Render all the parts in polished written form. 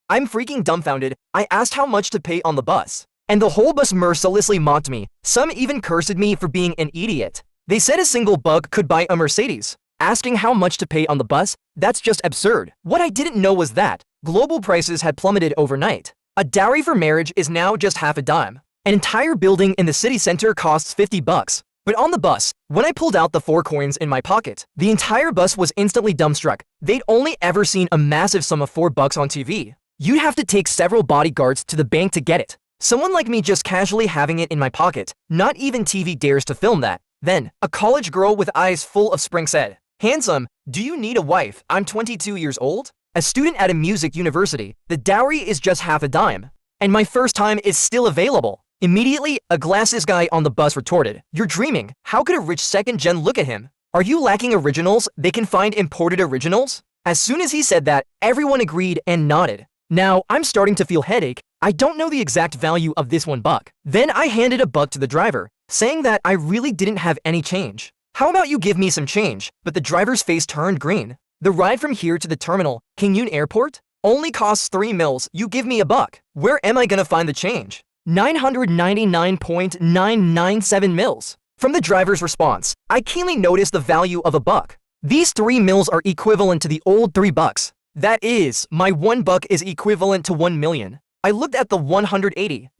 I'm freaking dumbfounded. I asked how much to pay on the bus, and the whole bus mercilessly mocked me. Some even cursed me for being an idiot. They said a single buck could buy a Mercedes. Asking how much to pay on the bus? That's just absurd. What I didn't know was that global prices had plummeted overnight. A dowry for marriage is now just half a dime. An entire building in the city center costs 50 bucks. But on the bus, when I pulled out the 4 coins in my pocket, the entire bus was instantly dumbstruck. They'd only ever seen a massive sum of 4 bucks on TV. You'd have to take several bodyguards to the bank to get it. Someone like me just casually having it in my pocket, not even TV dares to film that. Then, a college girl with eyes full of spring said, "Handsome, do you need a wife? I'm 22 years old. A student at a music university. The dowry is just half a dime. And my first time is still available." Immediately, a glasses guy on the bus retorted, "You're dreaming. How could a rich second gen look at him? Are you lacking originals? They can find imported originals?" As soon as he said that, everyone agreed and nodded. Now, I'm starting to feel headache. I don't know the exact value of this $1. Then I handed a buck to the driver, saying that I really didn't have any change. "How about you give me some change?" But the driver's face turned green. "The ride from here to the terminal, Kingyun Airport, only costs 3 mils. You give me a buck. Where am I gonna find the change? 999.997 mils. From the driver's response, I keenly noticed the value of a buck. These 3 mils are equivalent to the old 3 bucks. That is, my $1 is equivalent to 1 million. I looked at the 180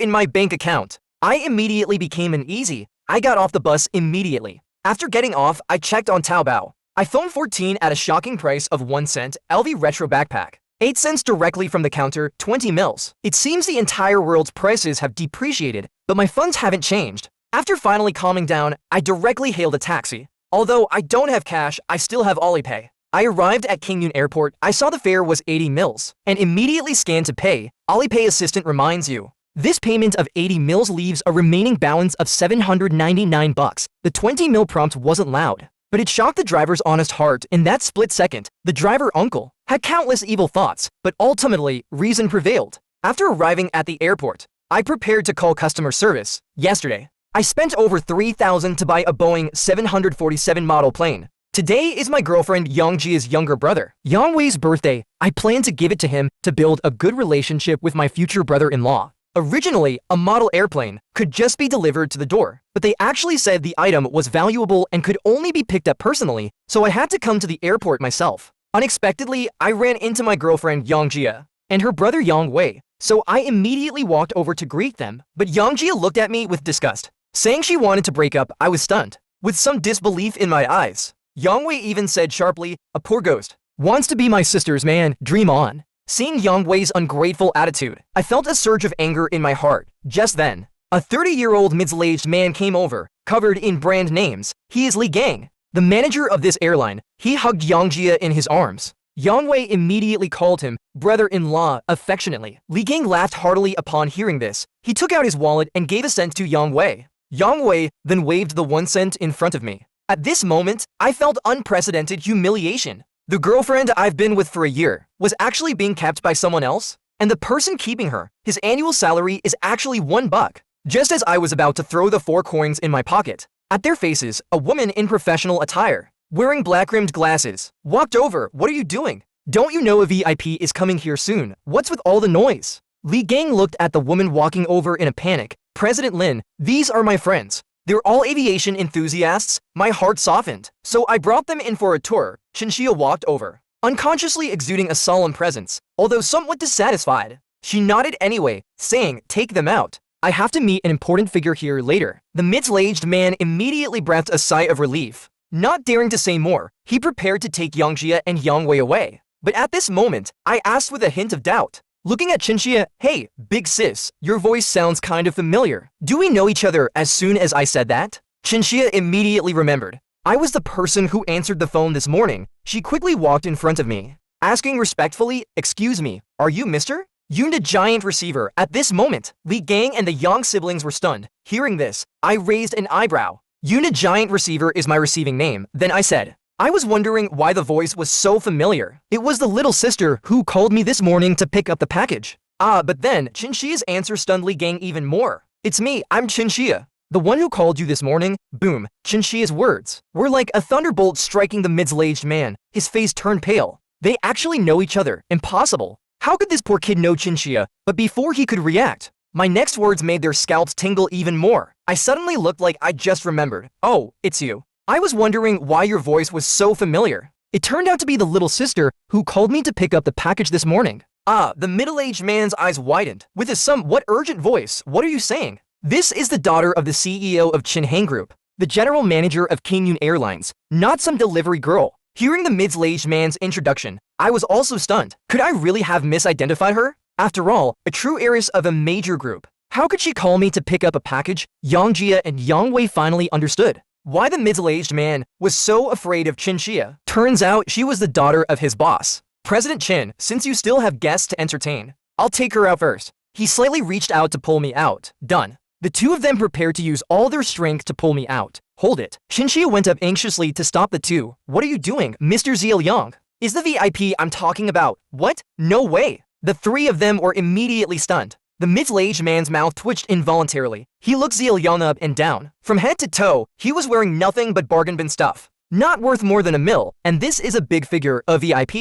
in my bank account. I immediately became uneasy. I got off the bus immediately. After getting off, I checked on Taobao. iPhone 14 at a shocking price of 1 cent, LV retro backpack. 8 cents directly from the counter, 20 mils. It seems the entire world's prices have depreciated, but my funds haven't changed. After finally calming down, I directly hailed a taxi. Although I don't have cash, I still have Alipay. I arrived at Kingyun Airport. I saw the fare was 80 mils, and immediately scanned to pay. Alipay assistant reminds you. This payment of 80 mils leaves a remaining balance of 799 bucks. The 20 mil prompt wasn't loud, but it shocked the driver's honest heart. In that split second, the driver uncle had countless evil thoughts, but ultimately, reason prevailed. After arriving at the airport, I prepared to call customer service. Yesterday, I spent over $3,000 to buy a Boeing 747 model plane. Today is my girlfriend Yongjia's younger brother, Yongwei's birthday. I plan to give it to him to build a good relationship with my future brother-in-law. Originally, a model airplane could just be delivered to the door, but they actually said the item was valuable and could only be picked up personally, so I had to come to the airport myself. Unexpectedly, I ran into my girlfriend Yongjia and her brother Yongwei, so I immediately walked over to greet them, but Yongjia looked at me with disgust, saying she wanted to break up. I was stunned, with some disbelief in my eyes. Yongwei even said sharply, "A poor ghost wants to be my sister's man, dream on." Seeing Yongwei's ungrateful attitude, I felt a surge of anger in my heart. Just then, a 30-year-old middle-aged man came over, covered in brand names. He is Li Gang, the manager of this airline. He hugged Yongjia in his arms. Yongwei immediately called him brother-in-law affectionately. Li Gang laughed heartily upon hearing this. He took out his wallet and gave a cent to Yongwei. Yongwei then waved the 1 cent in front of me. At this moment, I felt unprecedented humiliation. The girlfriend I've been with for a year was actually being kept by someone else, and the person keeping her, his annual salary is actually $1. Just as I was about to throw the 4 coins in my pocket, at their faces, a woman in professional attire, wearing black-rimmed glasses, walked over. "What are you doing? Don't you know a VIP is coming here soon? What's with all the noise?" Li Gang looked at the woman walking over in a panic. "President Lin, these are my friends. They're all aviation enthusiasts." My heart softened, so I brought them in for a tour. Chinchilla walked over, unconsciously exuding a solemn presence, although somewhat dissatisfied. She nodded anyway, saying, "Take them out. I have to meet an important figure here later." The middle-aged man immediately breathed a sigh of relief. Not daring to say more, he prepared to take Yongjia and Yongwei away. But at this moment, I asked with a hint of doubt. Looking at Chinchilla, "Hey, big sis, your voice sounds kind of familiar. Do we know each other?" As soon as I said that, Chinchilla immediately remembered. I was the person who answered the phone this morning. She quickly walked in front of me, asking respectfully, "Excuse me, are you Mr. Yoon, the giant receiver?" At this moment, Li Gang and the Yang siblings were stunned. Hearing this, I raised an eyebrow. "Yoon, the giant receiver is my receiving name." Then I said, I was wondering why the voice was so familiar. It was the little sister who called me this morning to pick up the package. But then, Chinchia's answer stunned Li Gang even more. "It's me, I'm Chinchia. The one who called you this morning." Boom. Chinchia's words were like a thunderbolt striking the middle-aged man. His face turned pale. They actually know each other. Impossible. How could this poor kid know Chinchilla? But before he could react, my next words made their scalps tingle even more. I suddenly looked like I just remembered. Oh, it's you. I was wondering why your voice was so familiar. It turned out to be the little sister who called me to pick up the package this morning. Ah, the middle-aged man's eyes widened. With a somewhat urgent voice, what are you saying? This is the daughter of the CEO of Chinhang Group, the general manager of Kingyun Airlines, not some delivery girl. Hearing the middle-aged man's introduction, I was also stunned. Could I really have misidentified her? After all, a true heiress of a major group. How could she call me to pick up a package? Yang Jia and Yang Wei finally understood why the middle-aged man was so afraid of Chinchilla. Turns out she was the daughter of his boss, President Chin. Since you still have guests to entertain, I'll take her out first. He slightly reached out to pull me out. Done. The two of them prepared to use all their strength to pull me out. Hold it. Chinchilla went up anxiously to stop the two. What are you doing, Mr. Zhao Yang? Is the VIP I'm talking about? What? No way. The three of them were immediately stunned. The middle-aged man's mouth twitched involuntarily. He looked Zhao Yang up and down. From head to toe, he was wearing nothing but bargain bin stuff. Not worth more than $1 million, and this is a big figure, a VIP.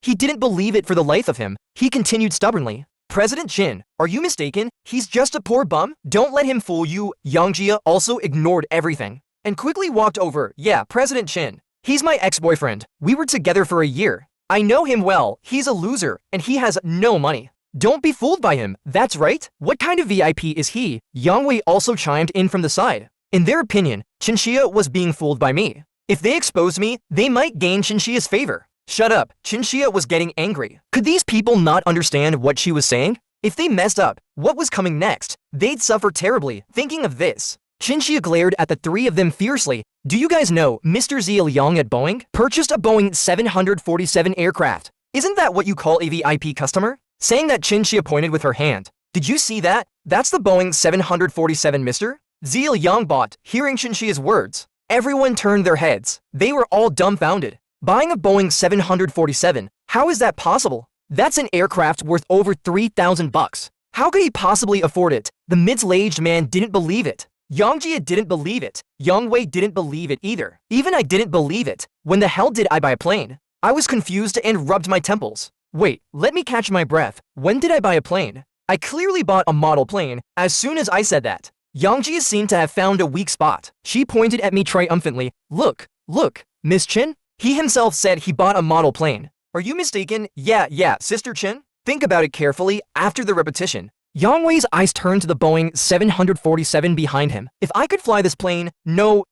He didn't believe it for the life of him. He continued stubbornly. President Chin, are you mistaken? He's just a poor bum? Don't let him fool you. Yang Jia also ignored everything and quickly walked over. Yeah, President Chin. He's my ex-boyfriend. We were together for a year. I know him well. He's a loser, and he has no money. Don't be fooled by him. That's right. What kind of VIP is he? Yang Wei also chimed in from the side. In their opinion, Chinchilla was being fooled by me. If they exposed me, they might gain Chinchilla's favor. Shut up. Chinchilla was getting angry. Could these people not understand what she was saying? If they messed up, what was coming next? They'd suffer terribly. Thinking of this, Chinchilla glared at the three of them fiercely. Do you guys know Mr. Zhao Yang at Boeing purchased a Boeing 747 aircraft? Isn't that what you call a VIP customer? Saying that, Chinchilla pointed with her hand. Did you see that? That's the Boeing 747, mister? Zhao Yang bought. Hearing Chinchilla's words, everyone turned their heads. They were all dumbfounded. Buying a Boeing 747? How is that possible? That's an aircraft worth over 3,000 bucks. How could he possibly afford it? The middle-aged man didn't believe it. Yang Jia didn't believe it. Yang Wei didn't believe it either. Even I didn't believe it. When the hell did I buy a plane? I was confused and rubbed my temples. Wait, let me catch my breath. When did I buy a plane? I clearly bought a model plane as soon as I said that. Yang Jia seemed to have found a weak spot. She pointed at me triumphantly. Look, Miss Chin? He himself said he bought a model plane. Are you mistaken? Yeah, Sister Chin? Think about it carefully. After the repetition, Yang Wei's eyes turned to the Boeing 747 behind him. If I could fly this plane, no,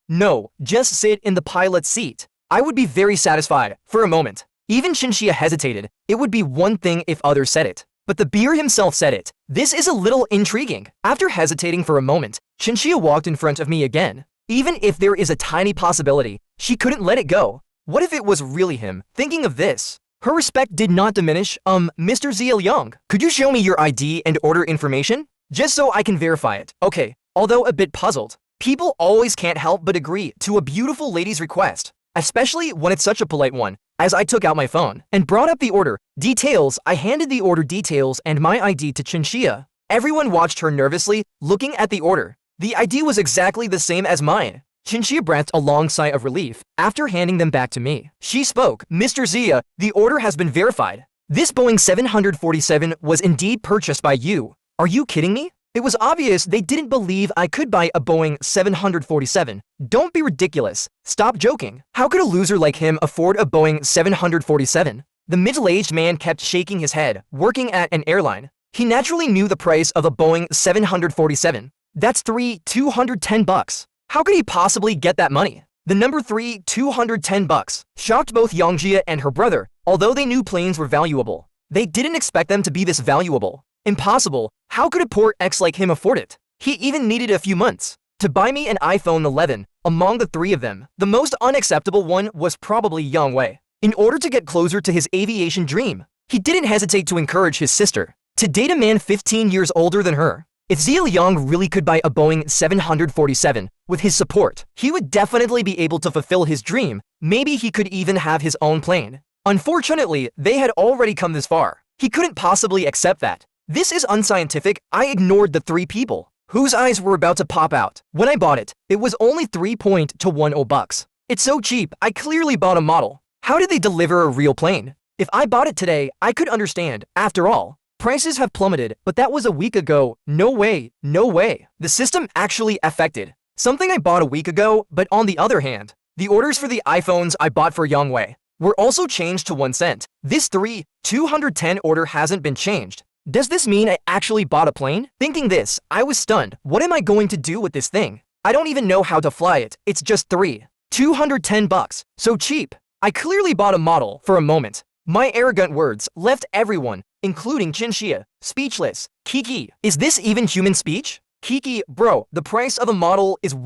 just sit in the pilot's seat, I would be very satisfied. For a moment, even Chinchilla hesitated. It would be one thing if others said it, but the beer himself said it. This is a little intriguing. After hesitating for a moment, Chinchilla walked in front of me again. Even if there is a tiny possibility, she couldn't let it go. What if it was really him? Thinking of this, her respect did not diminish. Mr. Zhao Yang, could you show me your ID and order information? Just so I can verify it. Okay. Although a bit puzzled, people always can't help but agree to a beautiful lady's request, especially when it's such a polite one. As I took out my phone and brought up the order details, I handed the order details and my ID to Chinchilla. Everyone watched her nervously, looking at the order. The ID was exactly the same as mine. Chinchilla breathed a long sigh of relief after handing them back to me. She spoke. Mr. Zia, the order has been verified. This Boeing 747 was indeed purchased by you. Are you kidding me? It was obvious they didn't believe I could buy a Boeing 747. Don't be ridiculous. Stop joking. How could a loser like him afford a Boeing 747? The middle-aged man kept shaking his head. Working at an airline, he naturally knew the price of a Boeing 747. That's $210. How could he possibly get that money? The number $210 shocked both Yang Jia and her brother. Although they knew planes were valuable, they didn't expect them to be this valuable. Impossible. How could a poor ex like him afford it? He even needed a few months to buy me an iPhone 11. Among the three of them, the most unacceptable one was probably Yang Wei. In order to get closer to his aviation dream, he didn't hesitate to encourage his sister to date a man 15 years older than her. If Zhao Yang really could buy a Boeing 747 with his support, he would definitely be able to fulfill his dream. Maybe he could even have his own plane. Unfortunately, they had already come this far. He couldn't possibly accept that. This is unscientific. I ignored the three people whose eyes were about to pop out. When I bought it, it was only $3.20 bucks. It's so cheap. I clearly bought a model. How did they deliver a real plane? If I bought it today, I could understand. After all, prices have plummeted, but that was a week ago. No way, no way. The system actually affected something I bought a week ago, but on the other hand, the orders for the iPhones I bought for Yongwei were also changed to 1 cent. This 210 order hasn't been changed. Does this mean I actually bought a plane? Thinking this, I was stunned. What am I going to do with this thing? I don't even know how to fly it. It's just 210 bucks. So cheap. I clearly bought a model for a moment. My arrogant words left everyone, including Chinchilla, speechless. Kiki, is this even human speech? Kiki, bro, the price of a model is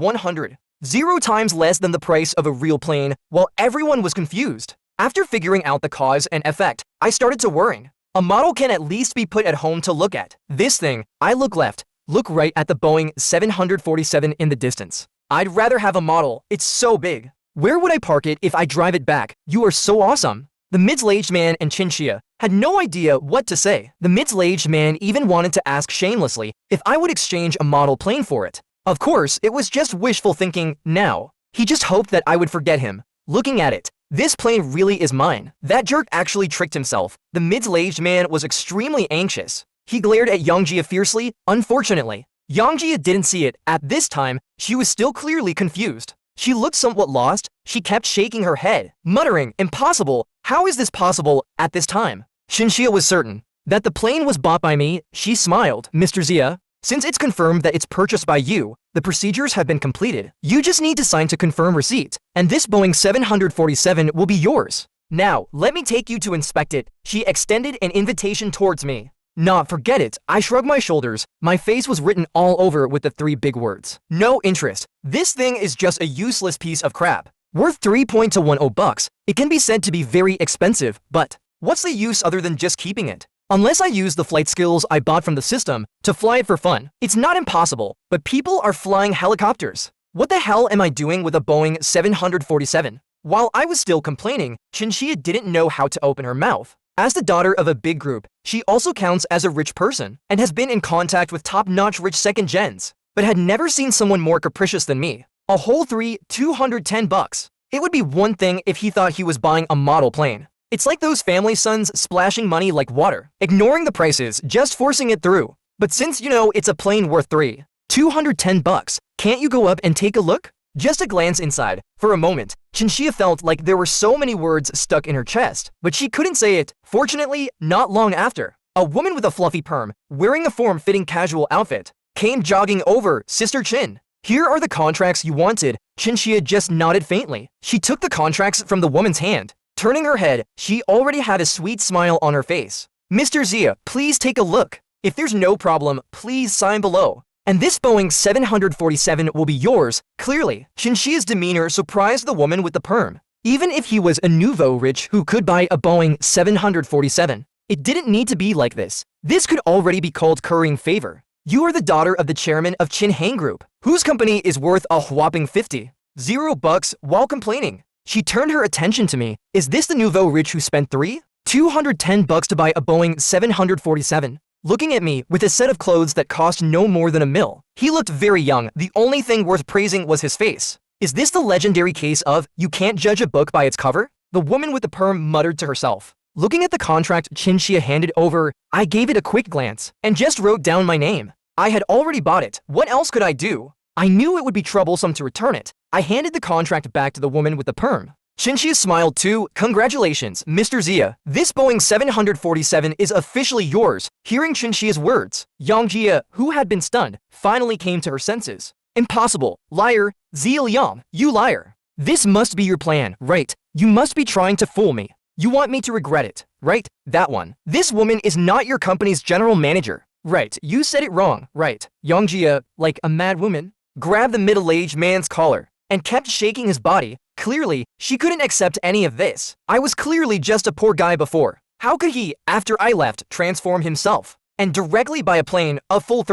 0 times less than the price of a real plane, while everyone was confused. After figuring out the cause and effect, I started to worrying. A model can at least be put at home to look at. This thing, I look left, look right at the Boeing 747 in the distance. I'd rather have a model, it's so big. Where would I park it if I drive it back? You are so awesome. The middle-aged man and Chinchilla had no idea what to say. The middle-aged man even wanted to ask shamelessly if I would exchange a model plane for it. Of course, it was just wishful thinking now. He just hoped that I would forget him. Looking at it, this plane really is mine. That jerk actually tricked himself. The middle-aged man was extremely anxious. He glared at Yongjia fiercely. Unfortunately, Yongjia didn't see it. At this time, she was still clearly confused. She looked somewhat lost. She kept shaking her head, muttering, "Impossible! How is this possible at this time?" Chinchilla was certain that the plane was bought by me. She smiled. "Mr. Zia, since it's confirmed that it's purchased by you, the procedures have been completed. You just need to sign to confirm receipt, and this Boeing 747 will be yours. Now, let me take you to inspect it." She extended an invitation towards me. "Nah, forget it." I shrugged my shoulders. My face was written all over with the 3 big words. "No interest. This thing is just a useless piece of crap. Worth 3.210 bucks. It can be said to be very expensive, but what's the use other than just keeping it? Unless I use the flight skills I bought from the system to fly it for fun. It's not impossible, but people are flying helicopters. What the hell am I doing with a Boeing 747? While I was still complaining, Chinchilla didn't know how to open her mouth. As the daughter of a big group, she also counts as a rich person and has been in contact with top-notch rich second gens, but had never seen someone more capricious than me. A whole 210 bucks. It would be one thing if he thought he was buying a model plane. It's like those family sons splashing money like water, ignoring the prices, just forcing it through. But since you know it's a plane worth 210 bucks, can't you go up and take a look? Just a glance inside. For a moment, Chinchilla felt like there were so many words stuck in her chest, but she couldn't say it. Fortunately, not long after, a woman with a fluffy perm, wearing a form-fitting casual outfit, came jogging over. "Sister Chin, here are the contracts you wanted." Chinchilla just nodded faintly. She took the contracts from the woman's hand. Turning her head, she already had a sweet smile on her face. "Mr. Zia, please take a look. If there's no problem, please sign below. And this Boeing 747 will be yours." Clearly, Chinchilla's demeanor surprised the woman with the perm. Even if he was a nouveau rich who could buy a Boeing 747, it didn't need to be like this. This could already be called currying favor. "You are the daughter of the chairman of Chin Hang Group, whose company is worth a whopping 0 bucks while complaining." She turned her attention to me. "Is this the nouveau rich who spent 210 bucks to buy a Boeing 747? Looking at me with a set of clothes that cost no more than $1 million. He looked very young. The only thing worth praising was his face. Is this the legendary case of, you can't judge a book by its cover? The woman with the perm muttered to herself. Looking at the contract Chinchilla handed over, I gave it a quick glance and just wrote down my name. I had already bought it. What else could I do? I knew it would be troublesome to return it. I handed the contract back to the woman with the perm. Chinchilla smiled too. "Congratulations, Mr. Zia. This Boeing 747 is officially yours." Hearing Chinchilla's words, Yongjia, who had been stunned, finally came to her senses. "Impossible. Liar. Zia Liang, you liar. This must be your plan, right? You must be trying to fool me. You want me to regret it, right? That one. This woman is not your company's general manager. Right, you said it wrong, right?" Yongjia, like a mad woman, grabbed the middle-aged man's collar and kept shaking his body. Clearly, she couldn't accept any of this. I was clearly just a poor guy before. How could he, after I left, transform himself? And directly buy a plane, a full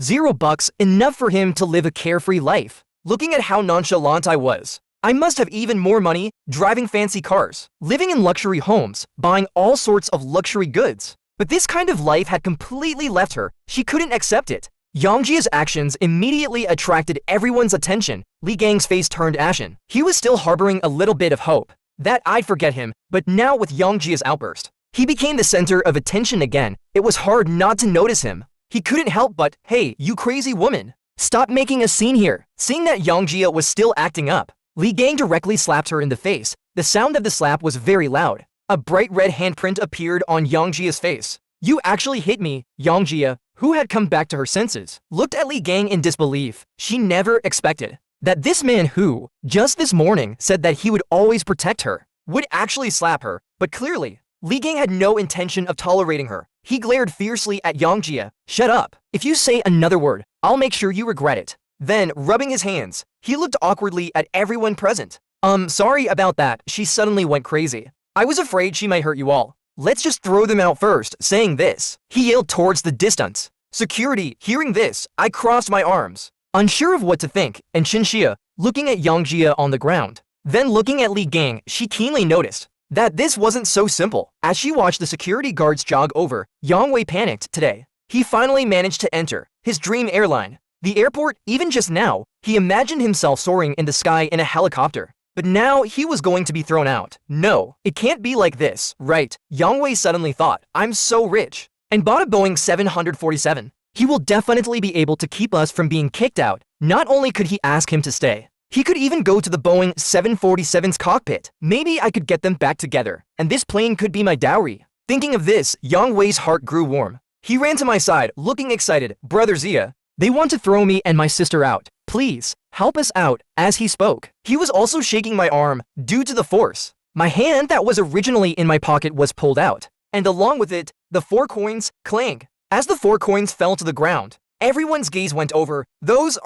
0 bucks, enough for him to live a carefree life. Looking at how nonchalant I was, I must have even more money, driving fancy cars, living in luxury homes, buying all sorts of luxury goods. But this kind of life had completely left her. She couldn't accept it. Yongjia's actions immediately attracted everyone's attention. Li Gang's face turned ashen. He was still harboring a little bit of hope. that I'd forget him, but now with Yongjia's outburst, he became the center of attention again. It was hard not to notice him. He couldn't help but, hey, you crazy woman, stop making a scene here. Seeing that Yongjia was still acting up, Li Gang directly slapped her in the face. The sound of the slap was very loud. A bright red handprint appeared on Yongjia's face. You actually hit me. Yongjia, who had come back to her senses, looked at Li Gang in disbelief. She never expected that this man who, just this morning, said that he would always protect her, would actually slap her. But clearly, Li Gang had no intention of tolerating her. He glared fiercely at Yongjia. Shut up. If you say another word, I'll make sure you regret it. Then, rubbing his hands, he looked awkwardly at everyone present. Sorry about that. She suddenly went crazy. I was afraid she might hurt you all. Let's just throw them out first. Saying this, he yelled towards the distance. Security, hearing this, I crossed my arms, unsure of what to think, and Xinxia, looking at Yongjia on the ground. Then looking at Li Gang, she keenly noticed that this wasn't so simple. As she watched the security guards jog over, Yang Wei panicked. Today, he finally managed to enter his dream airline, the airport. Even just now, he imagined himself soaring in the sky in a helicopter. But now he was going to be thrown out. No, it can't be like this, right? Yang Wei suddenly thought, I'm so rich, and bought a Boeing 747. He will definitely be able to keep us from being kicked out. Not only could he ask him to stay, he could even go to the Boeing 747's cockpit. Maybe I could get them back together, and this plane could be my dowry. Thinking of this, Yang Wei's heart grew warm. He ran to my side, looking excited. Brother Zia, they want to throw me and my sister out. Please, help us out. As he spoke, he was also shaking my arm due to the force. My hand that was originally in my pocket was pulled out, and along with it, the 4 coins, clang. As the 4 coins fell to the ground, everyone's gaze went over. Those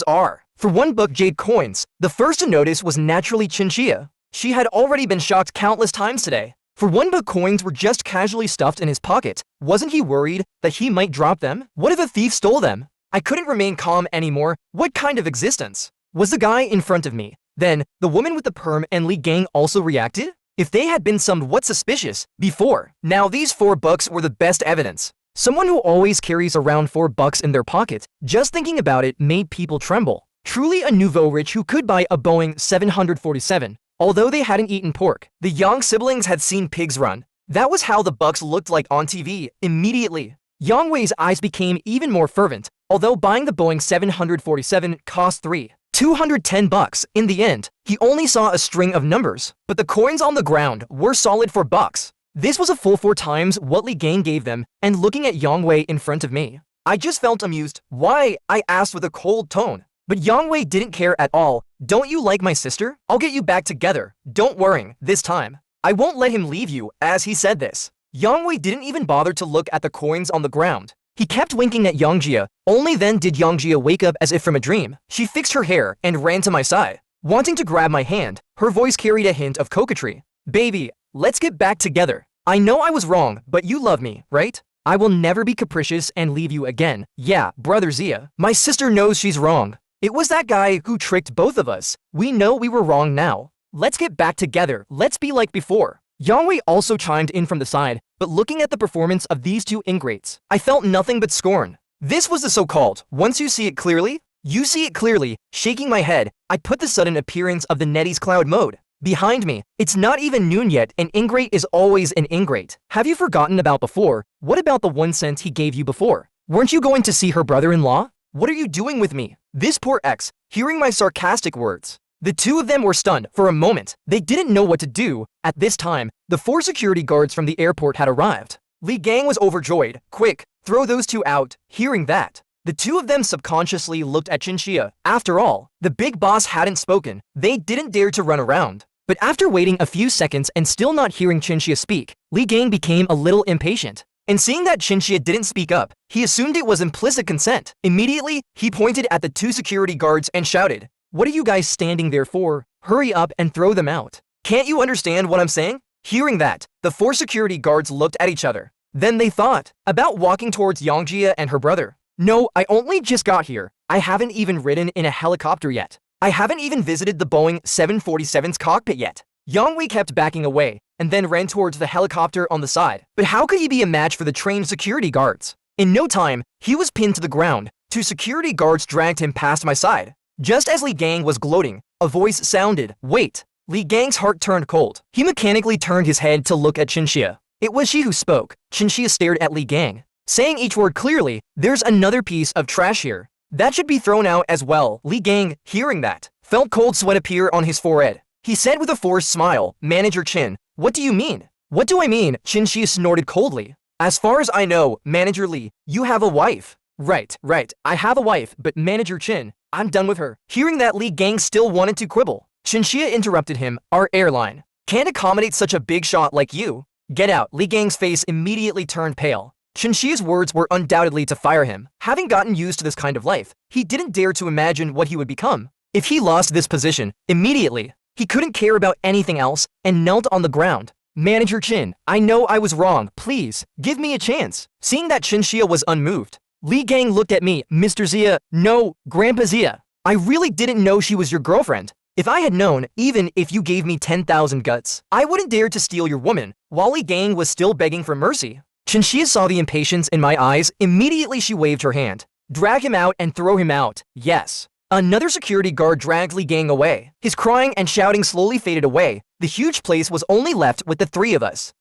are. For 1 buck jade coins, the first to notice was naturally Xinxia. She had already been shocked countless times today. For 1 buck coins were just casually stuffed in his pocket. Wasn't he worried that he might drop them? What if a thief stole them? I couldn't remain calm anymore. What kind of existence was the guy in front of me? Then, the woman with the perm and Li Gang also reacted? If they had been somewhat suspicious before, now these 4 bucks were the best evidence. Someone who always carries around 4 bucks in their pocket, just thinking about it made people tremble. Truly a nouveau rich who could buy a Boeing 747, although they hadn't eaten pork. The Yang siblings had seen pigs run. That was how the bucks looked like on TV. Immediately, Yang Wei's eyes became even more fervent. Although buying the Boeing 747 cost $210, in the end, he only saw a string of numbers. But the coins on the ground were solid $4. This was a full 4 times what Li Gang gave them, and looking at Yang Wei in front of me, I just felt amused. Why? I asked with a cold tone. But Yang Wei didn't care at all. Don't you like my sister? I'll get you back together. Don't worry, this time, I won't let him leave you. As he said this, Yang Wei didn't even bother to look at the coins on the ground. He kept winking at Yongjia. Only then did Yongjia wake up as if from a dream. She fixed her hair and ran to my side, wanting to grab my hand. Her voice carried a hint of coquetry. Baby, let's get back together. I know I was wrong, but you love me, right? I will never be capricious and leave you again. Yeah, brother Zia. My sister knows she's wrong. It was that guy who tricked both of us. We know we were wrong now. Let's get back together. Let's be like before. Yang Wei also chimed in from the side, but looking at the performance of these 2 ingrates, I felt nothing but scorn. This was the so-called, once you see it clearly, you see it clearly. Shaking my head, I put the sudden appearance of the Nettie's cloud mode behind me. It's not even noon yet, an ingrate is always an ingrate. Have you forgotten about before? What about the 1 cent he gave you before? Weren't you going to see her brother-in-law? What are you doing with me? This poor ex, hearing my sarcastic words. The 2 of them were stunned for a moment. They didn't know what to do. At this time, the 4 security guards from the airport had arrived. Li Gang was overjoyed. Quick, throw those 2 out. Hearing that, the 2 of them subconsciously looked at Xinxia. After all, the big boss hadn't spoken. They didn't dare to run around. But after waiting a few seconds and still not hearing Xinxia speak, Li Gang became a little impatient. And seeing that Xinxia didn't speak up, he assumed it was implicit consent. Immediately, he pointed at the 2 security guards and shouted, "What are you guys standing there for? Hurry up and throw them out. Can't you understand what I'm saying?" Hearing that, the 4 security guards looked at each other. Then they thought about walking towards Yongjia and her brother. No, I only just got here. I haven't even ridden in a helicopter yet. I haven't even visited the Boeing 747's cockpit yet. Yang Wei kept backing away, and then ran towards the helicopter on the side. But how could he be a match for the trained security guards? In no time, he was pinned to the ground. 2 security guards dragged him past my side. Just as Li Gang was gloating, a voice sounded, "Wait, Li Gang's heart turned cold. He mechanically turned his head to look at Chinchilla. It was she who spoke. Chinchilla stared at Li Gang, saying each word clearly. There's another piece of trash here. That should be thrown out as well. Li Gang, hearing that, felt cold sweat appear on his forehead. He said with a forced smile, Manager Chin, what do you mean? What do I mean? Chinchilla snorted coldly. As far as I know, Manager Li, you have a wife. Right, I have a wife, but Manager Chin, I'm done with her. Hearing that, Li Gang still wanted to quibble. Chinchilla interrupted him, our airline can't accommodate such a big shot like you. Get out. Li Gang's face immediately turned pale. Chinchilla's words were undoubtedly to fire him. Having gotten used to this kind of life, he didn't dare to imagine what he would become if he lost this position immediately. He couldn't care about anything else and knelt on the ground. Manager Chin, I know I was wrong. Please, give me a chance. Seeing that Chinchilla was unmoved, Li Gang looked at me. Mr. Zia, no, Grandpa Zia. I really didn't know she was your girlfriend. If I had known, even if you gave me 10,000 guts, I wouldn't dare to steal your woman. While Li Gang was still begging for mercy, Chinchilla saw the impatience in my eyes. Immediately she waved her hand. Drag him out and throw him out. Yes. Another security guard dragged Li Gang away. His crying and shouting slowly faded away. The huge place was only left with the three of us.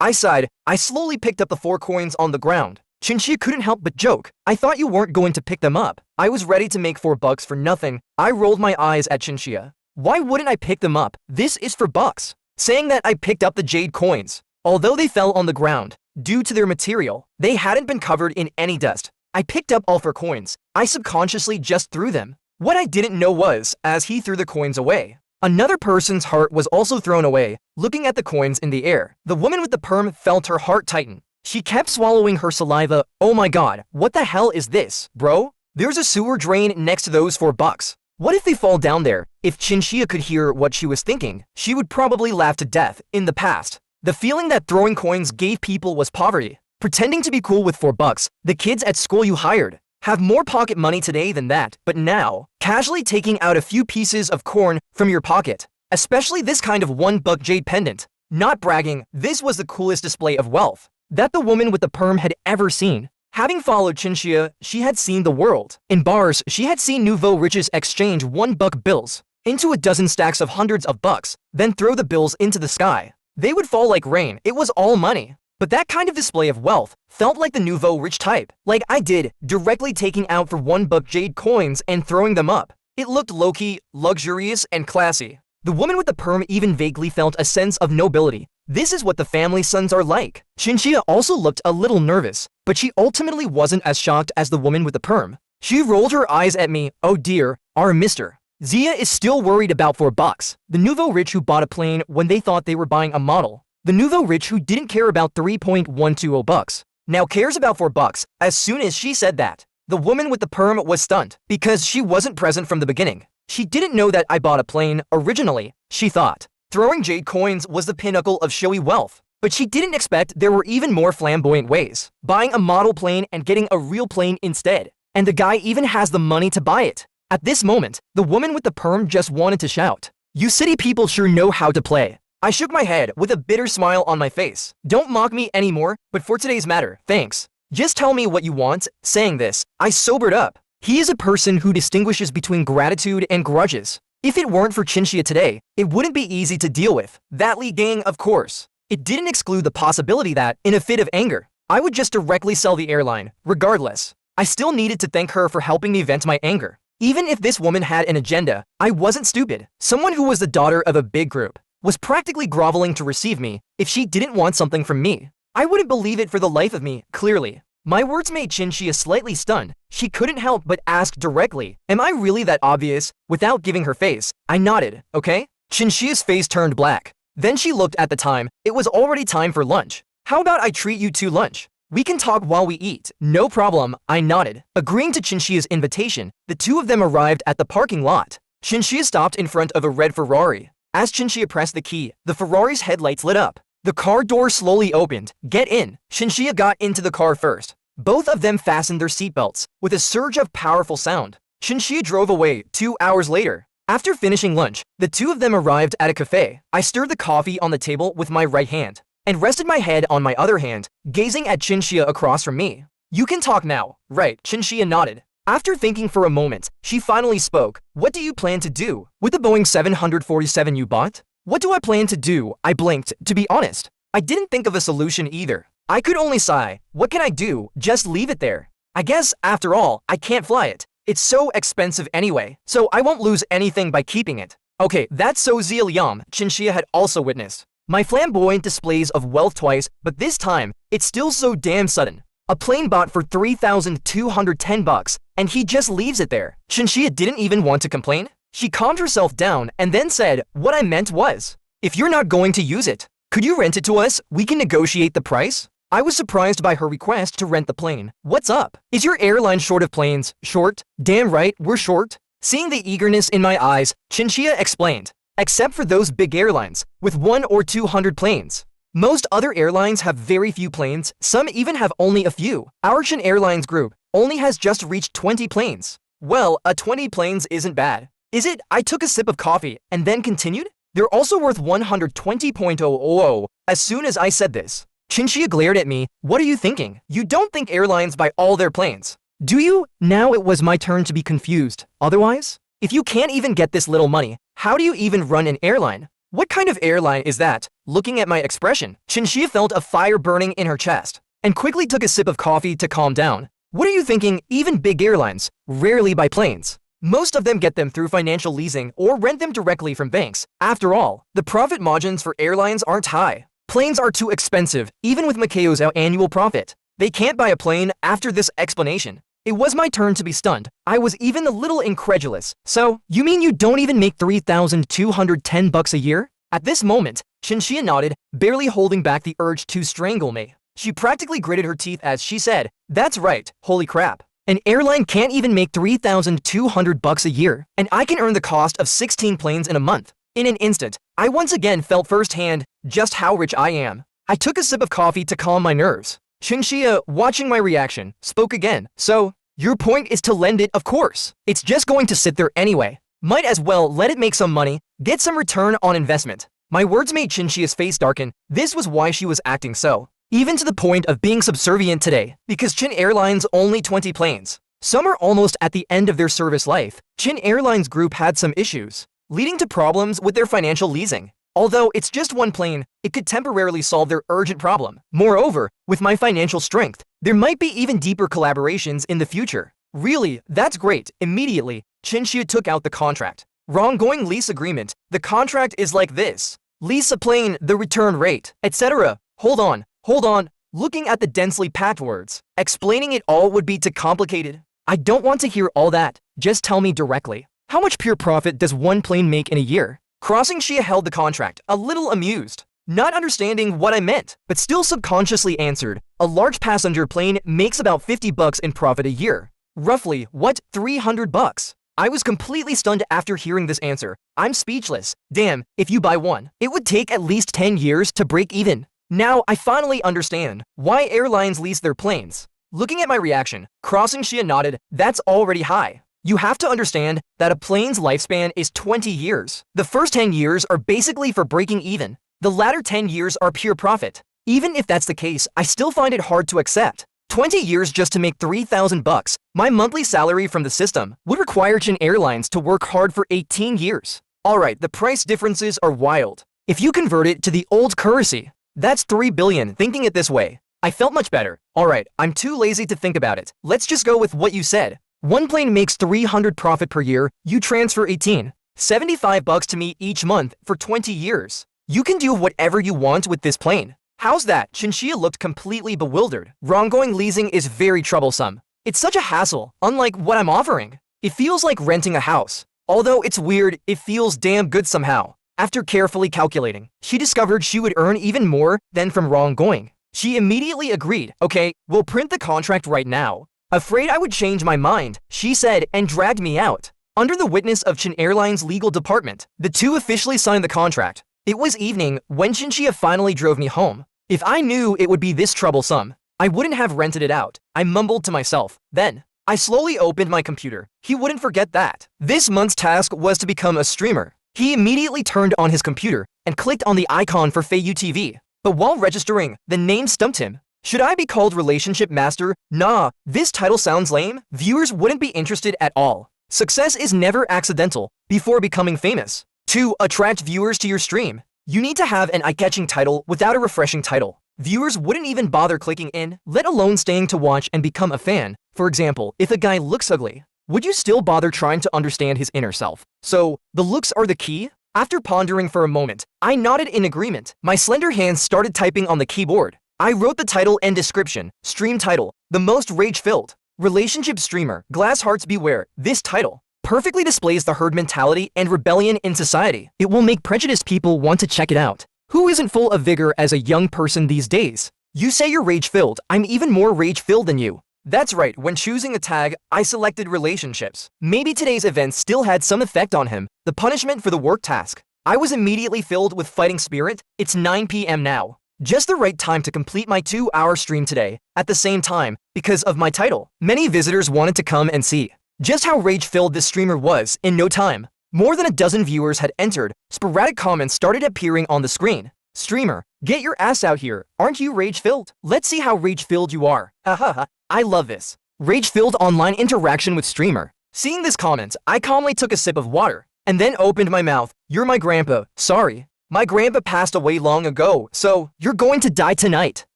I sighed. I slowly picked up the 4 coins on the ground. Chinchilla couldn't help but joke. I thought you weren't going to pick them up. I was ready to make $4 for nothing. I rolled my eyes at Chinchilla. Why wouldn't I pick them up? This is for bucks. Saying that, I picked up the jade coins. Although they fell on the ground, due to their material, they hadn't been covered in any dust. I picked up all 4 coins. I subconsciously just threw them. What I didn't know was, as he threw the coins away, another person's heart was also thrown away. Looking at the coins in the air, the woman with the perm felt her heart tighten. She kept swallowing her saliva. Oh my god, what the hell is this, bro? There's a sewer drain next to those $4. What if they fall down there? If Chinchilla could hear what she was thinking, she would probably laugh to death. In the past, the feeling that throwing coins gave people was poverty. Pretending to be cool with $4, the kids at school you hired have more pocket money today than that, but now, casually taking out a few pieces of corn from your pocket, especially this kind of $1 jade pendant. Not bragging, this was the coolest display of wealth that the woman with the perm had ever seen. Having followed Chinchilla, she had seen the world. In bars, she had seen nouveau riches exchange $1 bills into a dozen stacks of hundreds of bucks, then throw the bills into the sky. They would fall like rain. It was all money. But that kind of display of wealth felt like the nouveau rich type, like I did, directly taking out for $1 jade coins and throwing them up. It looked low-key, luxurious, and classy. The woman with the perm even vaguely felt a sense of nobility. This is what the family sons are like. Chinchilla also looked a little nervous, but she ultimately wasn't as shocked as the woman with the perm. She rolled her eyes at me. Oh dear, our mister. Zia is still worried about $4. The nouveau rich who bought a plane when they thought they were buying a model. The nouveau rich who didn't care about $3.120 now cares about $4. As soon as she said that, the woman with the perm was stunned because she wasn't present from the beginning. She didn't know that I bought a plane originally. She thought throwing jade coins was the pinnacle of showy wealth, but she didn't expect there were even more flamboyant ways. Buying a model plane and getting a real plane instead. And the guy even has the money to buy it. At this moment, the woman with the perm just wanted to shout, "You city people sure know how to play." I shook my head with a bitter smile on my face. Don't mock me anymore, but for today's matter, thanks. Just tell me what you want. Saying this, I sobered up. He is a person who distinguishes between gratitude and grudges. If it weren't for Chinchilla today, it wouldn't be easy to deal with. That Li Gang, of course. It didn't exclude the possibility that, in a fit of anger, I would just directly sell the airline. Regardless, I still needed to thank her for helping me vent my anger. Even if this woman had an agenda, I wasn't stupid. Someone who was the daughter of a big group was practically groveling to receive me if she didn't want something from me. I wouldn't believe it for the life of me, clearly. My words made Chinchilla slightly stunned. She couldn't help but ask directly, am I really that obvious? Without giving her face, I nodded, okay? Chinchilla's face turned black. Then she looked at the time. It was already time for lunch. How about I treat you to lunch? We can talk while we eat. No problem, I nodded. Agreeing to Chinchilla's invitation, the two of them arrived at the parking lot. Chinchilla stopped in front of a red Ferrari. As Chinchilla pressed the key, the Ferrari's headlights lit up. The car door slowly opened. Get in. Chinchilla got into the car first. Both of them fastened their seatbelts with a surge of powerful sound. Chinchilla drove away 2 hours later. After finishing lunch, the two of them arrived at a cafe. I stirred the coffee on the table with my right hand and rested my head on my other hand, gazing at Chinchilla across from me. You can talk now, right? Chinchilla nodded. After thinking for a moment, she finally spoke. What do you plan to do with the Boeing 747 you bought? What do I plan to do? I blinked, to be honest. I didn't think of a solution either. I could only sigh. What can I do? Just leave it there. I guess, after all, I can't fly it. It's so expensive anyway, so I won't lose anything by keeping it. Okay, that's so Ziliam, Chinchilla had also witnessed. My flamboyant displays of wealth twice, but this time, it's still so damn sudden. A plane bought for $3,210 and he just leaves it there. Chinchilla didn't even want to complain. She calmed herself down and then said, what I meant was, if you're not going to use it, could you rent it to us? We can negotiate the price. I was surprised by her request to rent the plane. What's up? Is your airline short of planes? Short? Damn right, we're short. Seeing the eagerness in my eyes, Chinchilla explained, except for those big airlines, with 100 or 200 planes. Most other airlines have very few planes, some even have only a few. Our Chin Airlines group only has just reached 20 planes. Well, 20 planes isn't bad. Is it? I took a sip of coffee and then continued. They're also worth 120.000. As soon as I said this, Chinchilla glared at me. What are you thinking? You don't think airlines buy all their planes, do you? Now it was my turn to be confused. Otherwise, if you can't even get this little money, how do you even run an airline? What kind of airline is that? Looking at my expression, Chinchilla felt a fire burning in her chest and quickly took a sip of coffee to calm down. What are you thinking? Even big airlines rarely buy planes. Most of them get them through financial leasing or rent them directly from banks. After all, the profit margins for airlines aren't high. Planes are too expensive, even with Macao's annual profit. They can't buy a plane. After this explanation, it was my turn to be stunned. I was even a little incredulous. So, you mean you don't even make $3,210 a year? At this moment, Chinchilla nodded, barely holding back the urge to strangle me. She practically gritted her teeth as she said, that's right, holy crap. An airline can't even make $3,200 a year, and I can earn the cost of 16 planes in a month. In an instant, I once again felt firsthand just how rich I am. I took a sip of coffee to calm my nerves. Chinchilla, watching my reaction, spoke again. So, your point is to lend it, of course. It's just going to sit there anyway. Might as well let it make some money, get some return on investment. My words made Chinchilla's face darken. This was why she was acting so, even to the point of being subservient today, because Chin Airlines only 20 planes. Some are almost at the end of their service life. Chin Airlines Group had some issues, leading to problems with their financial leasing. Although it's just one plane, it could temporarily solve their urgent problem. Moreover, with my financial strength, there might be even deeper collaborations in the future. Really, that's great. Immediately, Chinchilla took out the contract. Wronggoing lease agreement. The contract is like this. Lease a plane, the return rate, etc. Hold on. Looking at the densely packed words, explaining it all would be too complicated. I don't want to hear all that. Just tell me directly. How much pure profit does one plane make in a year? Crossing Shia held the contract, a little amused, not understanding what I meant, but still subconsciously answered, a large passenger plane makes about $50 in profit a year. Roughly, what, $300? I was completely stunned after hearing this answer. I'm speechless. Damn, if you buy one, it would take at least 10 years to break even. Now, I finally understand why airlines lease their planes. Looking at my reaction, Crossing Shia nodded, that's already high. You have to understand that a plane's lifespan is 20 years. The first 10 years are basically for breaking even. The latter 10 years are pure profit. Even if that's the case, I still find it hard to accept. 20 years just to make $3,000. My monthly salary from the system would require Chin Airlines to work hard for 18 years. Alright, the price differences are wild. If you convert it to the old currency, that's 3 billion. Thinking it this way, I felt much better. Alright, I'm too lazy to think about it. Let's just go with what you said. One plane makes 300 profit per year, you transfer 18. $75 to me each month for 20 years. You can do whatever you want with this plane. How's that? Chinchilla looked completely bewildered. Wronggoing leasing is very troublesome. It's such a hassle, unlike what I'm offering. It feels like renting a house. Although it's weird, it feels damn good somehow. After carefully calculating, she discovered she would earn even more than from wronggoing. She immediately agreed. Okay, we'll print the contract right now. Afraid I would change my mind, she said and dragged me out. Under the witness of Chin Airlines' legal department, the two officially signed the contract. It was evening when Chinchilla finally drove me home. If I knew it would be this troublesome, I wouldn't have rented it out, I mumbled to myself. Then, I slowly opened my computer. He wouldn't forget that. This month's task was to become a streamer. He immediately turned on his computer and clicked on the icon for Feiyu TV. But while registering, the name stumped him. Should I be called relationship master? Nah, this title sounds lame. Viewers wouldn't be interested at all. Success is never accidental before becoming famous. To attract viewers to your stream, you need to have an eye-catching title without a refreshing title. Viewers wouldn't even bother clicking in, let alone staying to watch and become a fan. For example, if a guy looks ugly, would you still bother trying to understand his inner self? So, the looks are the key? After pondering for a moment, I nodded in agreement. My slender hands started typing on the keyboard. I wrote the title and description. Stream title, the most rage-filled relationship streamer, glass hearts beware. This title perfectly displays the herd mentality and rebellion in society. It will make prejudiced people want to check it out. Who isn't full of vigor as a young person these days? You say you're rage-filled. I'm even more rage-filled than you. That's right, when choosing a tag, I selected relationships. Maybe today's events still had some effect on him. The punishment for the work task. I was immediately filled with fighting spirit. It's 9 p.m. now. Just the right time to complete my 2-hour stream today. At the same time, because of my title, many visitors wanted to come and see just how rage-filled this streamer was in no time. More than a dozen viewers had entered. Sporadic comments started appearing on the screen. Streamer, get your ass out here. Aren't you rage-filled? Let's see how rage-filled you are. Hahaha, I love this. Rage-filled online interaction with streamer. Seeing this comment, I calmly took a sip of water and then opened my mouth. You're my grandpa. Sorry. My grandpa passed away long ago, so you're going to die tonight.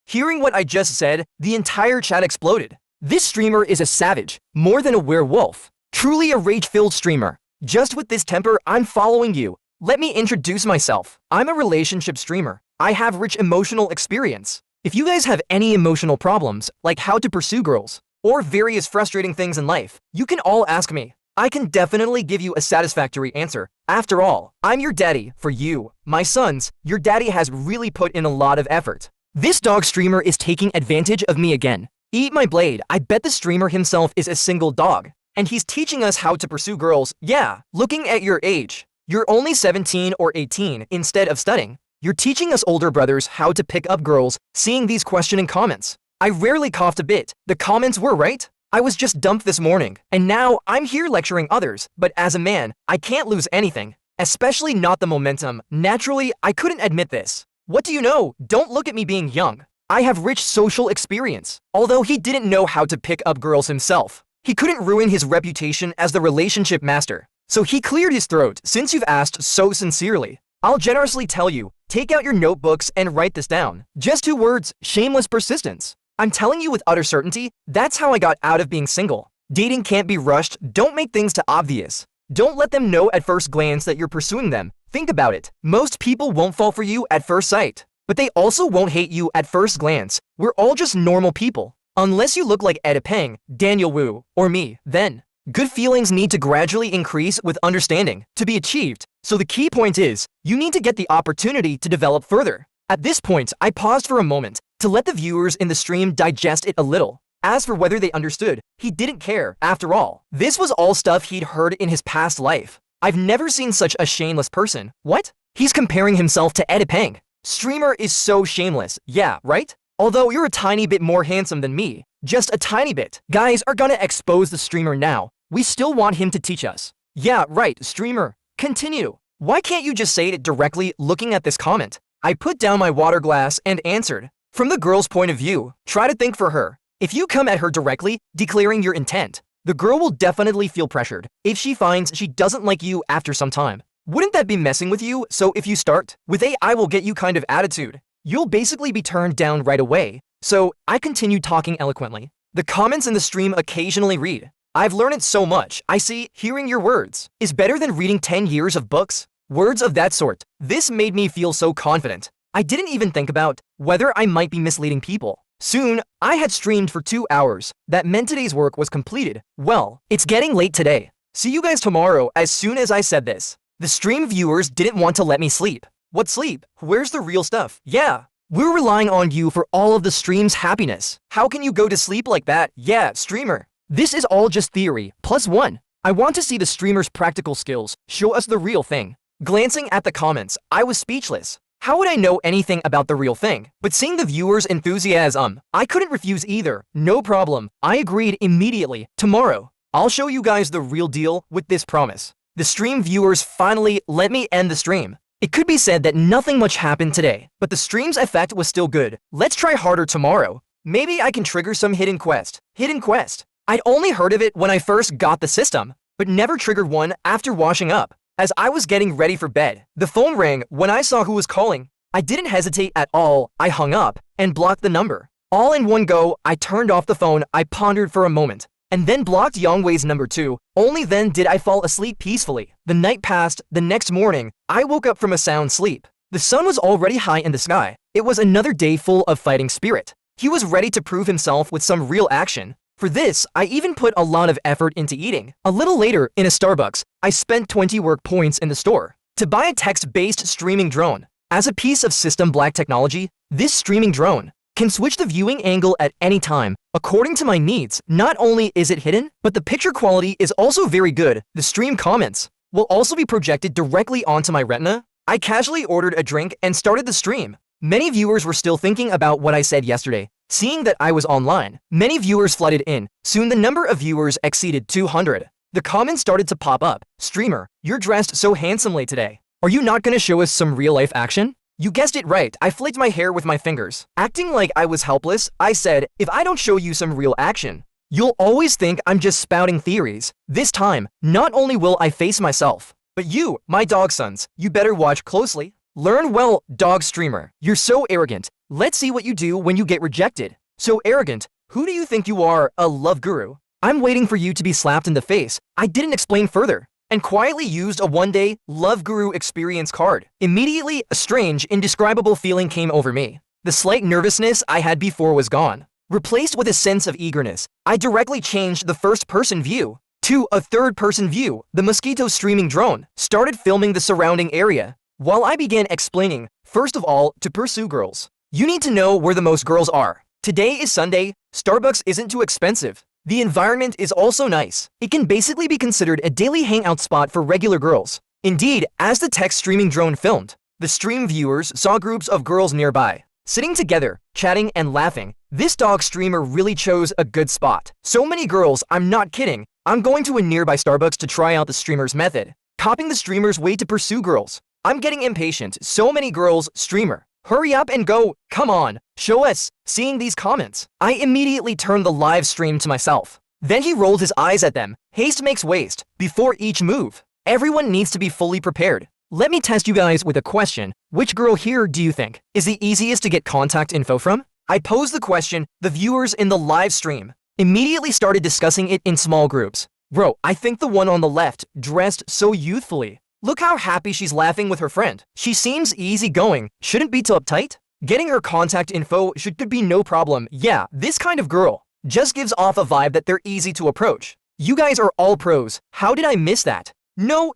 Hearing what I just said, the entire chat exploded. This streamer is a savage, more than a werewolf. Truly a rage-filled streamer. Just with this temper, I'm following you. Let me introduce myself. I'm a relationship streamer. I have rich emotional experience. If you guys have any emotional problems, like how to pursue girls, or various frustrating things in life, you can all ask me. I can definitely give you a satisfactory answer. After all, I'm your daddy for you, my sons. Your daddy has really put in a lot of effort. This dog streamer is taking advantage of me again. Eat my blade. I bet the streamer himself is a single dog, and he's teaching us how to pursue girls. Yeah, looking at your age, you're only 17 or 18 instead of studying. You're teaching us older brothers how to pick up girls. Seeing these questioning comments, I rarely coughed a bit. The comments were right. I was just dumped this morning, and now I'm here lecturing others. But as a man, I can't lose anything, especially not the momentum. Naturally, I couldn't admit this. What do you know? Don't look at me being young. I have rich social experience. Although he didn't know how to pick up girls himself, he couldn't ruin his reputation as the relationship master. So he cleared his throat. Since you've asked so sincerely, I'll generously tell you, take out your notebooks and write this down. Just 2 words, shameless persistence. I'm telling you with utter certainty, that's how I got out of being single. Dating can't be rushed. Don't make things too obvious. Don't let them know at first glance that you're pursuing them. Think about it. Most people won't fall for you at first sight, but they also won't hate you at first glance. We're all just normal people. Unless you look like Ed Peng, Daniel Wu, or me, then good feelings need to gradually increase with understanding to be achieved. So the key point is, you need to get the opportunity to develop further. At this point, I paused for a moment to let the viewers in the stream digest it a little. As for whether they understood, he didn't care. After all, this was all stuff he'd heard in his past life. I've never seen such a shameless person. What? He's comparing himself to Ed Peng. Streamer is so shameless. Yeah, right? Although you're a tiny bit more handsome than me. Just a tiny bit. Guys are gonna expose the streamer now. We still want him to teach us. Yeah, right, streamer. Continue. Why can't you just say it directly looking at this comment? I put down my water glass and answered. From the girl's point of view, try to think for her. If you come at her directly, declaring your intent, the girl will definitely feel pressured if she finds she doesn't like you after some time. Wouldn't that be messing with you? So if you start with a "I will get you" kind of attitude, you'll basically be turned down right away. So I continued talking eloquently. The comments in the stream occasionally read, I've learned it so much. I see hearing your words is better than reading 10 years of books. Words of that sort. This made me feel so confident. I didn't even think about whether I might be misleading people. Soon, I had streamed for 2 hours. That meant today's work was completed. Well, it's getting late today. See you guys tomorrow. As soon as I said this, the stream viewers didn't want to let me sleep. What sleep? Where's the real stuff? Yeah, we're relying on you for all of the stream's happiness. How can you go to sleep like that? Yeah, streamer. This is all just theory, +1. I want to see the streamer's practical skills. Show us the real thing. Glancing at the comments, I was speechless. How would I know anything about the real thing? But seeing the viewers' enthusiasm, I couldn't refuse either. No problem. I agreed immediately. Tomorrow, I'll show you guys the real deal with this promise. The stream viewers finally let me end the stream. It could be said that nothing much happened today, but the stream's effect was still good. Let's try harder tomorrow. Maybe I can trigger some hidden quest. Hidden quest. I'd only heard of it when I first got the system, but never triggered one after washing up. As I was getting ready for bed, the phone rang when I saw who was calling. I didn't hesitate at all. I hung up and blocked the number. All in one go, I turned off the phone. I pondered for a moment and then blocked Yongwei's number too. Only then did I fall asleep peacefully. The night passed. The next morning, I woke up from a sound sleep. The sun was already high in the sky. It was another day full of fighting spirit. He was ready to prove himself with some real action. For this, I even put a lot of effort into eating. A little later, in a Starbucks, I spent 20 work points in the store to buy a text-based streaming drone. As a piece of system black technology, this streaming drone can switch the viewing angle at any time, according to my needs. Not only is it hidden, but the picture quality is also very good. The stream comments will also be projected directly onto my retina. I casually ordered a drink and started the stream. Many viewers were still thinking about what I said yesterday. Seeing that I was online, many viewers flooded in. Soon the number of viewers exceeded 200. The comments started to pop up. Streamer, you're dressed so handsomely today. Are you not gonna show us some real-life action? You guessed it right, I flicked my hair with my fingers. Acting like I was helpless, I said, if I don't show you some real action, you'll always think I'm just spouting theories. This time, not only will I face myself, but you, my dog sons, you better watch closely. Learn well, dog streamer. You're so arrogant. Let's see what you do when you get rejected. So arrogant. Who do you think you are, a love guru? I'm waiting for you to be slapped in the face. I didn't explain further and quietly used a one-day love guru experience card. Immediately, a strange, indescribable feeling came over me. The slight nervousness I had before was gone, replaced with a sense of eagerness. I directly changed the first-person view to a third-person view. The Mosquito streaming drone started filming the surrounding area, while I began explaining, first of all, to pursue girls. You need to know where the most girls are. Today is Sunday. Starbucks isn't too expensive. The environment is also nice. It can basically be considered a daily hangout spot for regular girls. Indeed, as the text streaming drone filmed, the stream viewers saw groups of girls nearby, sitting together, chatting and laughing. This dog streamer really chose a good spot. So many girls, I'm not kidding. I'm going to a nearby Starbucks to try out the streamer's method, copying the streamer's way to pursue girls. I'm getting impatient. So many girls, streamer. Hurry up and go. Come on, show us. Seeing these comments, I immediately turned the live stream to myself. Then he rolled his eyes at them. Haste makes waste. Before each move, everyone needs to be fully prepared. Let me test you guys with a question. Which girl here do you think is the easiest to get contact info from? I posed the question. The viewers in the live stream immediately started discussing it in small groups. Bro, I think the one on the left, dressed so youthfully. Look how happy she's laughing with her friend. She seems easygoing. Shouldn't be too uptight. Getting her contact info could be no problem. Yeah, this kind of girl just gives off a vibe that they're easy to approach. You guys are all pros. How did I miss that? No,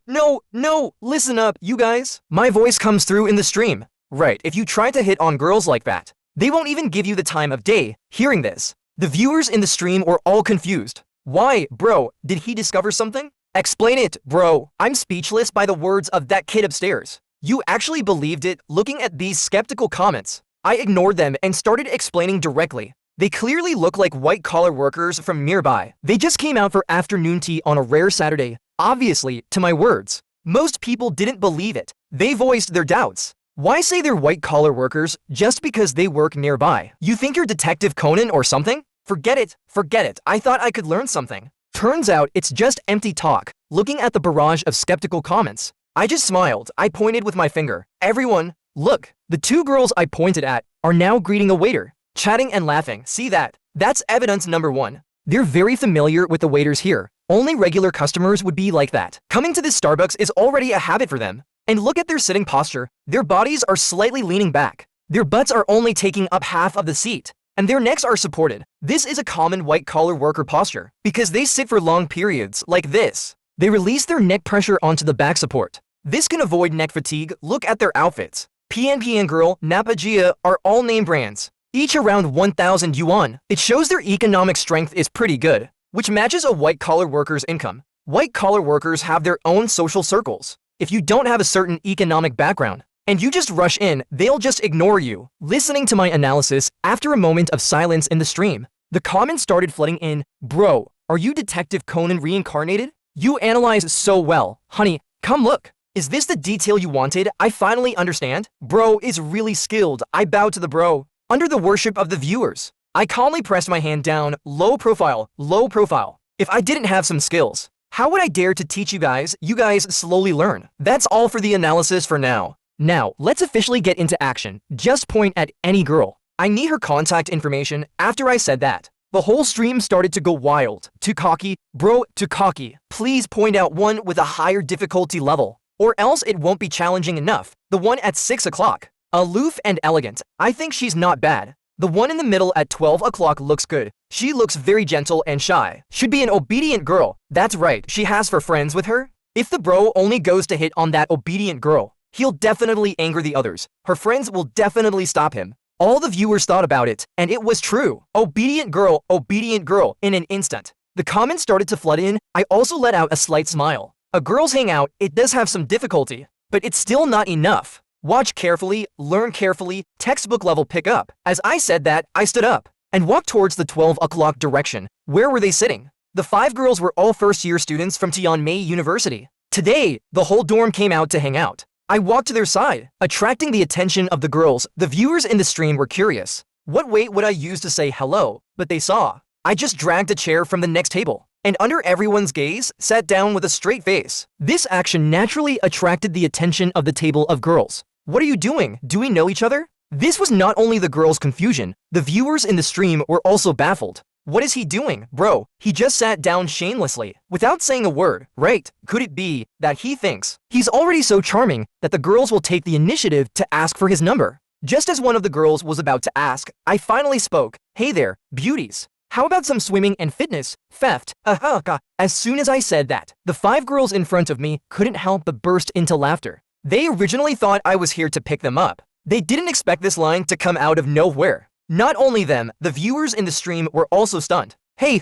listen up, you guys. My voice comes through in the stream. Right, if you try to hit on girls like that, they won't even give you the time of day. Hearing this, the viewers in the stream were all confused. Why, bro, did he discover something? Explain it, bro. I'm speechless by the words of that kid upstairs. You actually believed it? Looking at these skeptical comments, I ignored them and started explaining directly. They clearly look like white-collar workers from nearby. They just came out for afternoon tea on a rare Saturday. Obviously, to my words, most people didn't believe it. They voiced their doubts. Why say they're white-collar workers just because they work nearby? You think you're Detective Conan or something? Forget it. I thought I could learn something. Turns out it's just empty talk. Looking at the barrage of skeptical comments, I just smiled. I pointed with my finger. Everyone, look. The two girls I pointed at are now greeting a waiter, chatting and laughing. See that? That's evidence number one. They're very familiar with the waiters here. Only regular customers would be like that. Coming to this Starbucks is already a habit for them. And look at their sitting posture. Their bodies are slightly leaning back. Their butts are only taking up half of the seat, and their necks are supported. This is a common white-collar worker posture because they sit for long periods like this. They release their neck pressure onto the back support. This can avoid neck fatigue. Look at their outfits. PNP and Girl, Napa Gia are all name brands, each around 1,000 yuan. It shows their economic strength is pretty good, which matches a white-collar worker's income. White-collar workers have their own social circles. If you don't have a certain economic background, and you just rush in, they'll just ignore you. Listening to my analysis, after a moment of silence in the stream, the comments started flooding in. Bro, are you Detective Conan reincarnated? You analyze so well. Honey, come look. Is this the detail you wanted? I finally understand. Bro is really skilled. I bow to the bro. Under the worship of the viewers, I calmly pressed my hand down, low profile, low profile. If I didn't have some skills, how would I dare to teach you guys? You guys slowly learn. That's all for the analysis for now. Now, let's officially get into action. Just point at any girl. I need her contact information. After I said that, the whole stream started to go wild. Too cocky, bro, too cocky. Please point out one with a higher difficulty level, or else it won't be challenging enough. The one at 6 o'clock. Aloof and elegant. I think she's not bad. The one in the middle at 12 o'clock looks good. She looks very gentle and shy. Should be an obedient girl. That's right, she has for friends with her. If the bro only goes to hit on that obedient girl, he'll definitely anger the others. Her friends will definitely stop him. All the viewers thought about it, and it was true. Obedient girl, in an instant. The comments started to flood in. I also let out a slight smile. A girl's hangout, it does have some difficulty, but it's still not enough. Watch carefully, learn carefully, textbook level pick up. As I said that, I stood up and walked towards the 12 o'clock direction. Where were they sitting? The 5 girls were all first-year students from Tianmei University. Today, the whole dorm came out to hang out. I walked to their side, attracting the attention of the girls. The viewers in the stream were curious. What weight would I use to say hello? But they saw. I just dragged a chair from the next table, and under everyone's gaze, sat down with a straight face. This action naturally attracted the attention of the table of girls. What are you doing? Do we know each other? This was not only the girls' confusion, the viewers in the stream were also baffled. What is he doing, bro? He just sat down shamelessly, without saying a word, right? Could it be that he thinks he's already so charming that the girls will take the initiative to ask for his number? Just as one of the girls was about to ask, I finally spoke. Hey there, beauties. How about some swimming and fitness? Theft. As soon as I said that, the 5 girls in front of me couldn't help but burst into laughter. They originally thought I was here to pick them up. They didn't expect this line to come out of nowhere. Not only them, the viewers in the stream were also stunned. Hey,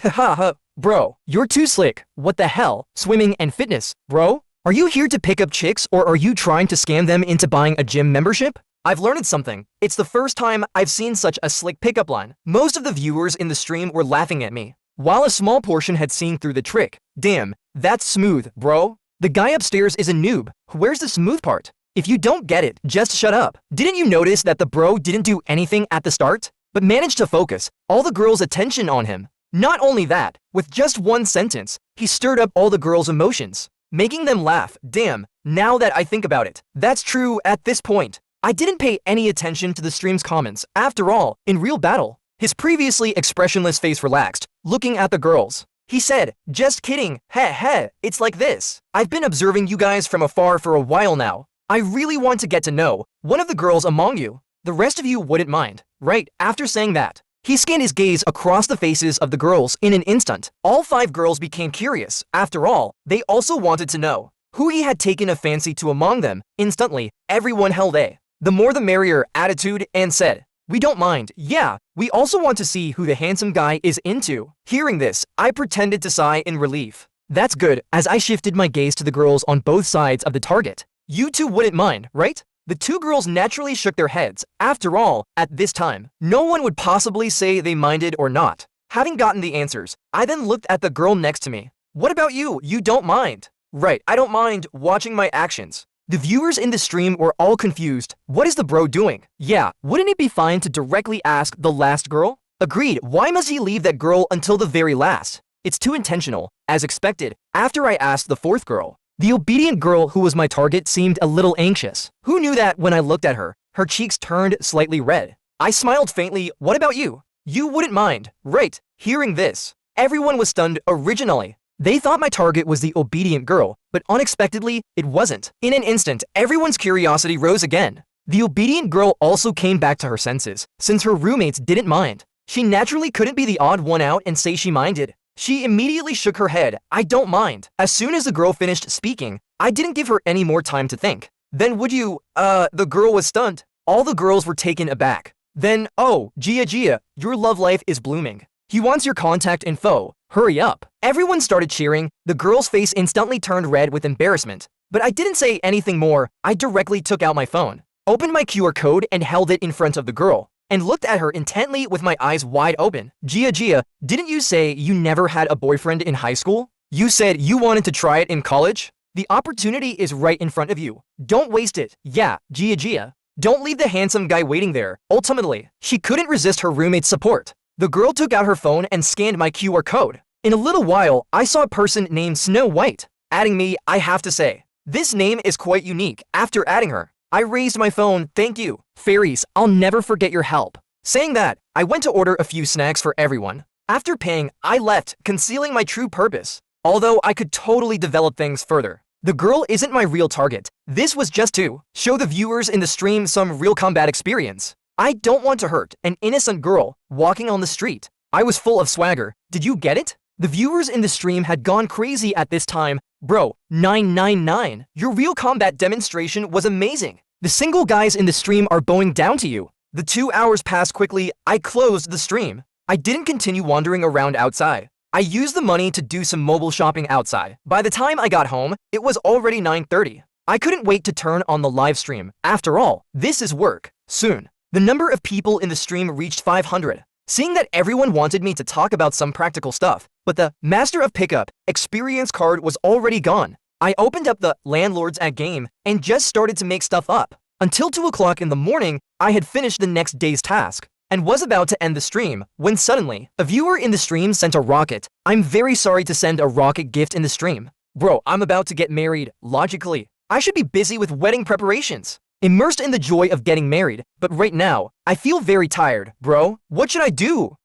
bro, you're too slick. What the hell? Swimming and fitness, bro? Are you here to pick up chicks, or are you trying to scam them into buying a gym membership? I've learned something. It's the first time I've seen such a slick pickup line. Most of the viewers in the stream were laughing at me, while a small portion had seen through the trick. Damn, that's smooth, bro. The guy upstairs is a noob. Where's the smooth part? If you don't get it, just shut up. Didn't you notice that the bro didn't do anything at the start, but managed to focus all the girls' attention on him? Not only that, with just one sentence, he stirred up all the girls' emotions, making them laugh. Damn, now that I think about it, that's true. At this point, I didn't pay any attention to the stream's comments. After all, in real battle, his previously expressionless face relaxed, looking at the girls. He said, just kidding, it's like this. I've been observing you guys from afar for a while now. I really want to get to know one of the girls among you. The rest of you wouldn't mind, right? After saying that, he scanned his gaze across the faces of the girls in an instant. All 5 girls became curious. After all, they also wanted to know who he had taken a fancy to among them. Instantly, everyone held a the more the merrier attitude and said, we don't mind. Yeah, we also want to see who the handsome guy is into. Hearing this, I pretended to sigh in relief. That's good, as I shifted my gaze to the girls on both sides of the target. You two wouldn't mind, right? The 2 girls naturally shook their heads. After all, at this time, no one would possibly say they minded or not. Having gotten the answers, I then looked at the girl next to me. What about you? You don't mind? Right, I don't mind watching my actions. The viewers in the stream were all confused. What is the bro doing? Yeah, wouldn't it be fine to directly ask the last girl? Agreed, why must he leave that girl until the very last? It's too intentional. As expected, after I asked the 4th girl, the obedient girl who was my target seemed a little anxious. Who knew that when I looked at her, her cheeks turned slightly red? I smiled faintly. What about you? You wouldn't mind, right? Hearing this, everyone was stunned. Originally, they thought my target was the obedient girl, but unexpectedly, it wasn't. In an instant, everyone's curiosity rose again. The obedient girl also came back to her senses, since her roommates didn't mind. She naturally couldn't be the odd one out and say she minded. She immediately shook her head. I don't mind. As soon as the girl finished speaking, I didn't give her any more time to think. Then would you, the girl was stunned. All the girls were taken aback. Then, oh, Gia, your love life is blooming. He wants your contact info. Hurry up. Everyone started cheering. The girl's face instantly turned red with embarrassment. But I didn't say anything more. I directly took out my phone, opened my QR code and held it in front of the girl, and looked at her intently with my eyes wide open. Gia, didn't you say you never had a boyfriend in high school? You said you wanted to try it in college? The opportunity is right in front of you. Don't waste it. Yeah, Gia. Don't leave the handsome guy waiting there. Ultimately, she couldn't resist her roommate's support. The girl took out her phone and scanned my QR code. In a little while, I saw a person named Snow White. Adding me, I have to say, this name is quite unique. After adding her, I raised my phone. Thank you. Fairies, I'll never forget your help. Saying that, I went to order a few snacks for everyone. After paying, I left, concealing my true purpose. Although I could totally develop things further. The girl isn't my real target. This was just to show the viewers in the stream some real combat experience. I don't want to hurt an innocent girl walking on the street. I was full of swagger. Did you get it? The viewers in the stream had gone crazy at this time. Bro, 999. Your real combat demonstration was amazing. The single guys in the stream are bowing down to you. The 2 hours passed quickly. I closed the stream. I didn't continue wandering around outside. I used the money to do some mobile shopping outside. By the time I got home, it was already 9:30. I couldn't wait to turn on the live stream. After all, this is work. Soon, the number of people in the stream reached 500. Seeing that everyone wanted me to talk about some practical stuff, but the Master of Pickup experience card was already gone. I opened up the Landlords at Game and just started to make stuff up. Until 2 o'clock in the morning, I had finished the next day's task and was about to end the stream when suddenly, a viewer in the stream sent a rocket. I'm very sorry to send a rocket gift in the stream. Bro, I'm about to get married. Logically, I should be busy with wedding preparations, immersed in the joy of getting married, but right now, I feel very tired. Bro, what should I do?